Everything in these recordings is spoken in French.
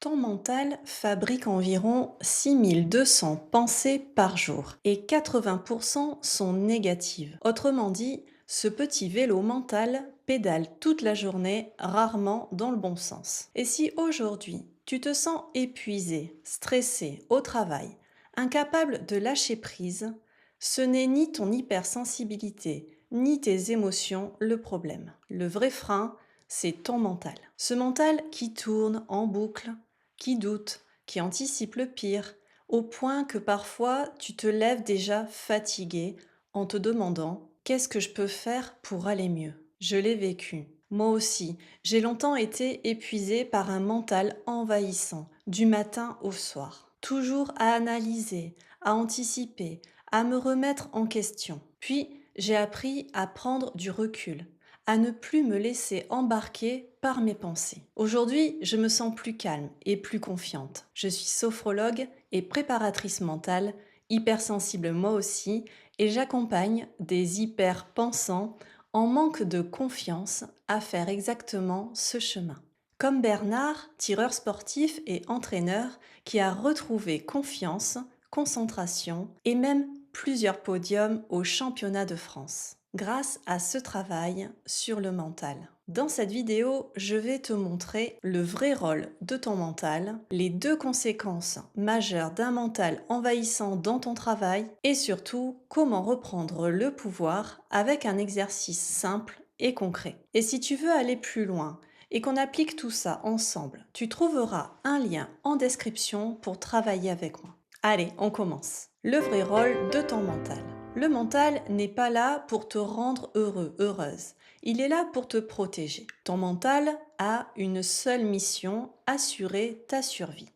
Ton mental fabrique environ 6200 pensées par jour et 80% sont négatives. Autrement dit, ce petit vélo mental pédale toute la journée, rarement dans le bon sens. Et si aujourd'hui, tu te sens épuisé, stressé au travail, incapable de lâcher prise, ce n'est ni ton hypersensibilité, ni tes émotions le problème. Le vrai frein, c'est ton mental. Ce mental qui tourne en boucle, qui doute, qui anticipe le pire, au point que parfois tu te lèves déjà fatigué en te demandant qu'est-ce que je peux faire pour aller mieux. Je l'ai vécu. Moi aussi, j'ai longtemps été épuisée par un mental envahissant, du matin au soir. Toujours à analyser, à anticiper, à me remettre en question. Puis, j'ai appris à prendre du recul, à ne plus me laisser embarquer par mes pensées. Aujourd'hui, je me sens plus calme et plus confiante. Je suis sophrologue et préparatrice mentale, hypersensible moi aussi, et j'accompagne des hyperpensants en manque de confiance à faire exactement ce chemin. Comme Bernard, tireur sportif et entraîneur qui a retrouvé confiance, concentration et même plusieurs podiums aux championnats de France grâce à ce travail sur le mental. Dans cette vidéo, je vais te montrer le vrai rôle de ton mental, les deux conséquences majeures d'un mental envahissant dans ton travail et surtout comment reprendre le pouvoir avec un exercice simple et concret. Et si tu veux aller plus loin et qu'on applique tout ça ensemble, tu trouveras un lien en description pour travailler avec moi. Allez, on commence. Le vrai rôle de ton mental. Le mental n'est pas là pour te rendre heureux, heureuse. Il est là pour te protéger. Ton mental a une seule mission, assurer ta survie.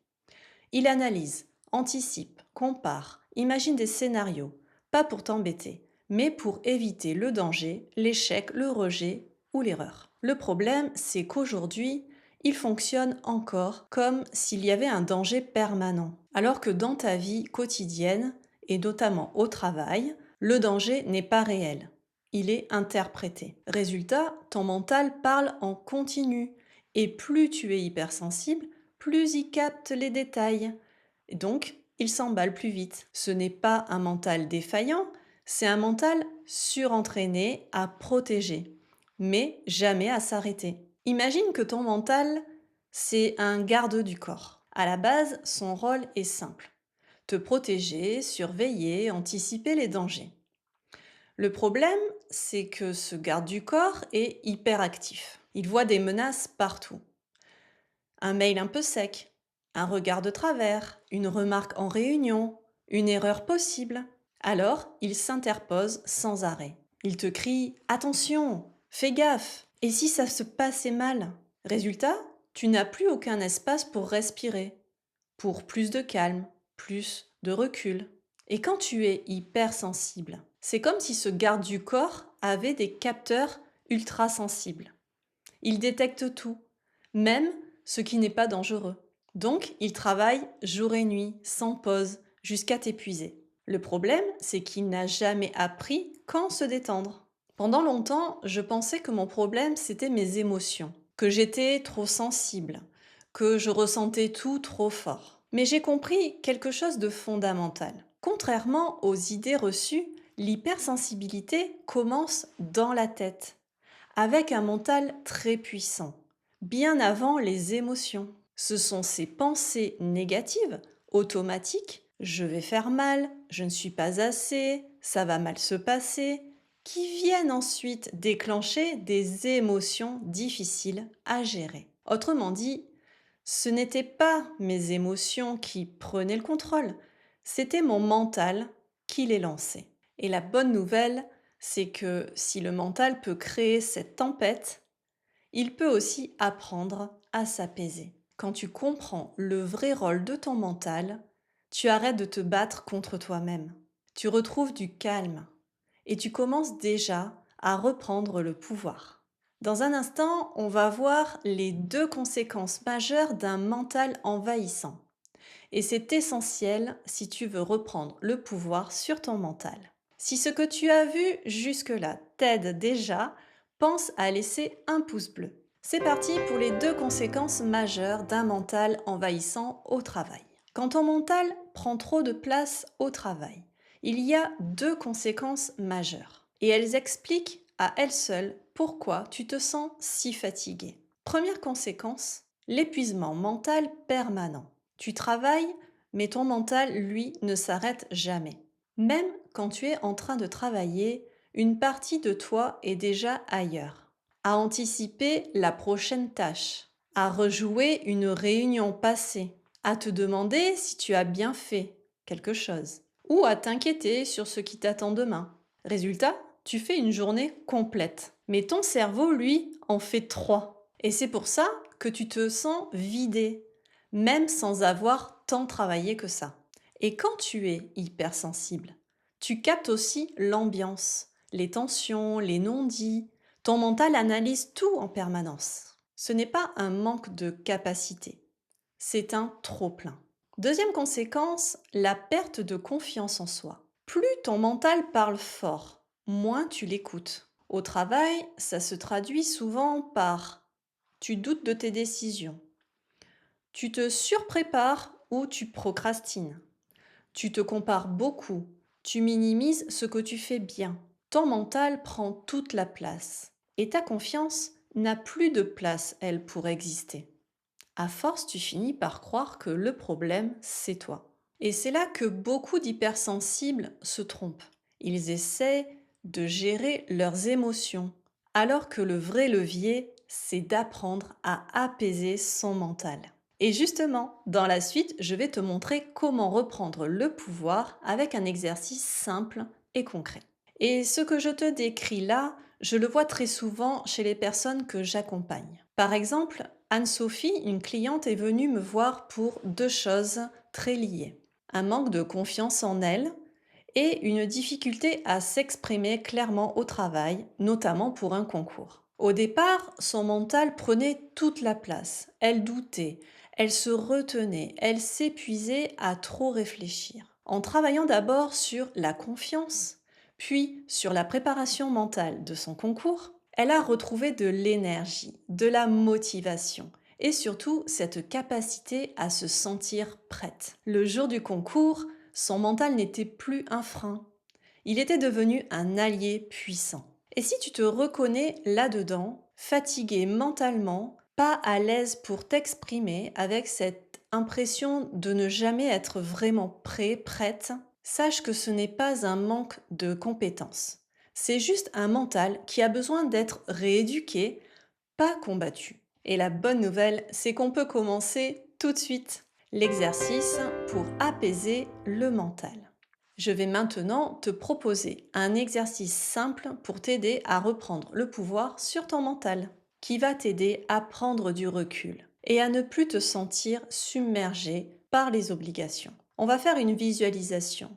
Il analyse, anticipe, compare, imagine des scénarios, pas pour t'embêter, mais pour éviter le danger, l'échec, le rejet ou l'erreur. Le problème, c'est qu'aujourd'hui, il fonctionne encore comme s'il y avait un danger permanent, alors que dans ta vie quotidienne, et notamment au travail, le danger n'est pas réel. Il est interprété. Résultat, ton mental parle en continu. Et plus tu es hypersensible, plus il capte les détails. Et donc, il s'emballe plus vite. Ce n'est pas un mental défaillant, c'est un mental surentraîné à protéger, mais jamais à s'arrêter. Imagine que ton mental, c'est un garde du corps. À la base, son rôle est simple. Te protéger, surveiller, anticiper les dangers. Le problème, c'est que ce garde du corps est hyperactif. Il voit des menaces partout. Un mail un peu sec, un regard de travers, une remarque en réunion, une erreur possible. Alors, il s'interpose sans arrêt. Il te crie ⁇ Attention, fais gaffe !⁇ Et si ça se passait mal? Résultat, tu n'as plus aucun espace pour respirer, pour plus de calme, plus de recul. Et quand tu es hypersensible, c'est comme si ce garde du corps avait des capteurs ultra sensibles. Il détecte tout, même ce qui n'est pas dangereux. Donc, il travaille jour et nuit, sans pause, jusqu'à t'épuiser. Le problème, c'est qu'il n'a jamais appris quand se détendre. Pendant longtemps, je pensais que mon problème, c'était mes émotions, que j'étais trop sensible, que je ressentais tout trop fort. Mais j'ai compris quelque chose de fondamental. Contrairement aux idées reçues, l'hypersensibilité commence dans la tête avec un mental très puissant, bien avant les émotions. Ce sont ces pensées négatives, automatiques, je vais faire mal, je ne suis pas assez, ça va mal se passer, qui viennent ensuite déclencher des émotions difficiles à gérer. Autrement dit, ce n'étaient pas mes émotions qui prenaient le contrôle, c'était mon mental qui les lançait. Et la bonne nouvelle, c'est que si le mental peut créer cette tempête, il peut aussi apprendre à s'apaiser. Quand tu comprends le vrai rôle de ton mental, tu arrêtes de te battre contre toi-même. Tu retrouves du calme et tu commences déjà à reprendre le pouvoir. Dans un instant, on va voir les deux conséquences majeures d'un mental envahissant. Et c'est essentiel si tu veux reprendre le pouvoir sur ton mental. Si ce que tu as vu jusque-là t'aide déjà, pense à laisser un pouce bleu. C'est parti pour les deux conséquences majeures d'un mental envahissant au travail. Quand ton mental prend trop de place au travail, il y a deux conséquences majeures. Et elles expliquent à elles seules pourquoi tu te sens si fatigué. Première conséquence, l'épuisement mental permanent. Tu travailles, mais ton mental, lui, ne s'arrête jamais. Même quand tu es en train de travailler, une partie de toi est déjà ailleurs, à anticiper la prochaine tâche, à rejouer une réunion passée, à te demander si tu as bien fait quelque chose, ou à t'inquiéter sur ce qui t'attend demain. Résultat, tu fais une journée complète. Mais ton cerveau, lui, en fait trois. Et c'est pour ça que tu te sens vidé, même sans avoir tant travaillé que ça. Et quand tu es hypersensible, tu captes aussi l'ambiance, les tensions, les non-dits. Ton mental analyse tout en permanence. Ce n'est pas un manque de capacité, c'est un trop-plein. Deuxième conséquence, la perte de confiance en soi. Plus ton mental parle fort, moins tu l'écoutes. Au travail, ça se traduit souvent par tu doutes de tes décisions, tu te surprépares ou tu procrastines, tu te compares beaucoup, tu minimises ce que tu fais bien. Ton mental prend toute la place et ta confiance n'a plus de place, elle, pour exister. À force, tu finis par croire que le problème, c'est toi. Et c'est là que beaucoup d'hypersensibles se trompent. Ils essaient de gérer leurs émotions, alors que le vrai levier, c'est d'apprendre à apaiser son mental. Et justement, dans la suite, je vais te montrer comment reprendre le pouvoir avec un exercice simple et concret. Et ce que je te décris là, je le vois très souvent chez les personnes que j'accompagne. Par exemple, Anne-Sophie, une cliente, est venue me voir pour deux choses très liées. Un manque de confiance en elle et une difficulté à s'exprimer clairement au travail, notamment pour un concours. Au départ, son mental prenait toute la place. Elle doutait, elle se retenait, elle s'épuisait à trop réfléchir. En travaillant d'abord sur la confiance, puis sur la préparation mentale de son concours, elle a retrouvé de l'énergie, de la motivation et surtout cette capacité à se sentir prête. Le jour du concours, son mental n'était plus un frein. Il était devenu un allié puissant. Et si tu te reconnais là-dedans, fatigué mentalement, pas à l'aise pour t'exprimer avec cette impression de ne jamais être vraiment prêt, prête, sache que ce n'est pas un manque de compétences. C'est juste un mental qui a besoin d'être rééduqué, pas combattu. Et la bonne nouvelle, c'est qu'on peut commencer tout de suite. L'exercice pour apaiser le mental. Je vais maintenant te proposer un exercice simple pour t'aider à reprendre le pouvoir sur ton mental, qui va t'aider à prendre du recul et à ne plus te sentir submergé par les obligations. On va faire une visualisation.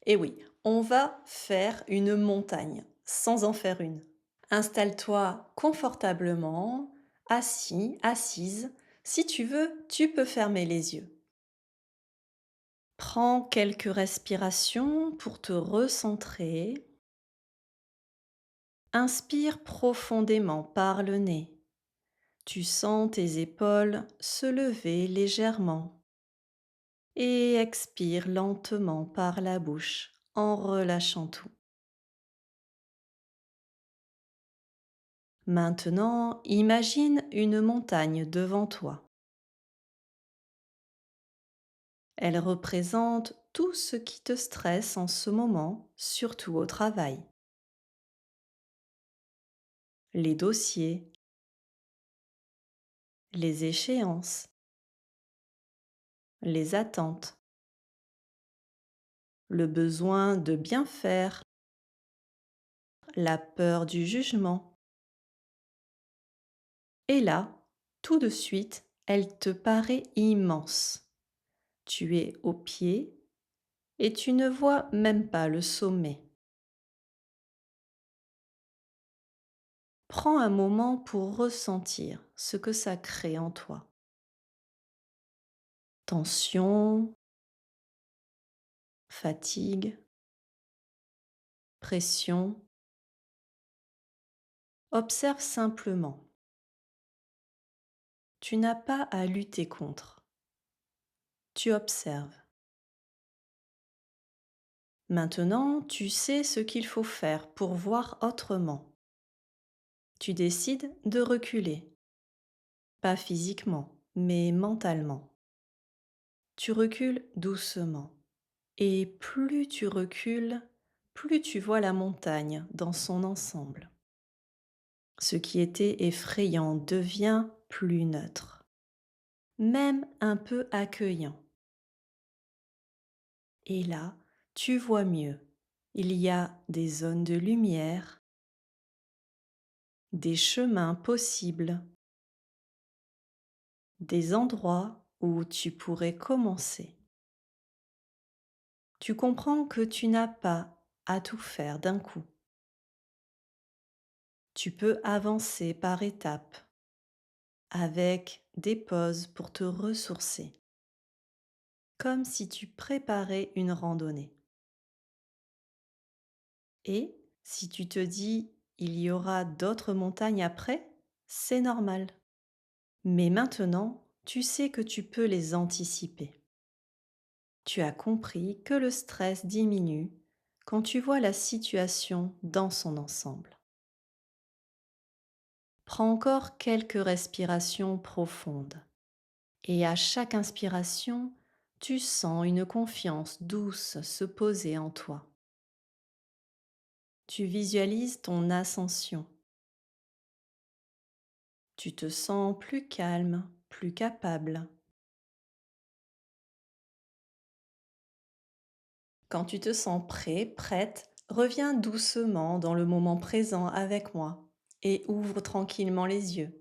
Et oui, on va faire une montagne sans en faire une. Installe-toi confortablement, assis, assise. Si tu veux, tu peux fermer les yeux. Prends quelques respirations pour te recentrer. Inspire profondément par le nez. Tu sens tes épaules se lever légèrement. Et expire lentement par la bouche en relâchant tout. Maintenant, imagine une montagne devant toi. Elle représente tout ce qui te stresse en ce moment, surtout au travail. Les dossiers, les échéances, les attentes, le besoin de bien faire, la peur du jugement. Et là, tout de suite, elle te paraît immense. Tu es au pied et tu ne vois même pas le sommet. Prends un moment pour ressentir ce que ça crée en toi. Tension, fatigue, pression. Observe simplement. Tu n'as pas à lutter contre. Tu observes. Maintenant, tu sais ce qu'il faut faire pour voir autrement. Tu décides de reculer. Pas physiquement, mais mentalement. Tu recules doucement. Et plus tu recules, plus tu vois la montagne dans son ensemble. Ce qui était effrayant devient plus neutre, même un peu accueillant. Et là, tu vois mieux. Il y a des zones de lumière, des chemins possibles, des endroits où tu pourrais commencer. Tu comprends que tu n'as pas à tout faire d'un coup. Tu peux avancer par étapes, avec des pauses pour te ressourcer, comme si tu préparais une randonnée. Et si tu te dis il y aura d'autres montagnes après, c'est normal. Mais maintenant, tu sais que tu peux les anticiper. Tu as compris que le stress diminue quand tu vois la situation dans son ensemble. Prends encore quelques respirations profondes. Et à chaque inspiration, tu sens une confiance douce se poser en toi. Tu visualises ton ascension. Tu te sens plus calme, plus capable. Quand tu te sens prêt, prête, reviens doucement dans le moment présent avec moi et ouvre tranquillement les yeux.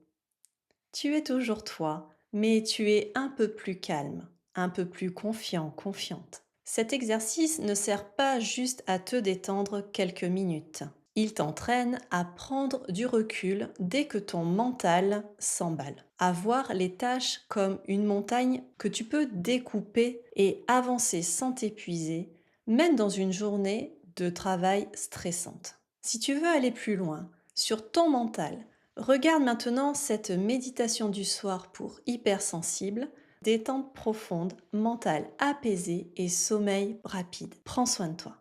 Tu es toujours toi, mais tu es un peu plus calme, un peu plus confiant, confiante. Cet exercice ne sert pas juste à te détendre quelques minutes. Il t'entraîne à prendre du recul dès que ton mental s'emballe, à voir les tâches comme une montagne que tu peux découper et avancer sans t'épuiser, même dans une journée de travail stressante. Si tu veux aller plus loin sur ton mental, regarde maintenant cette méditation du soir pour hypersensibles, détente profonde, mental apaisé et sommeil rapide. Prends soin de toi.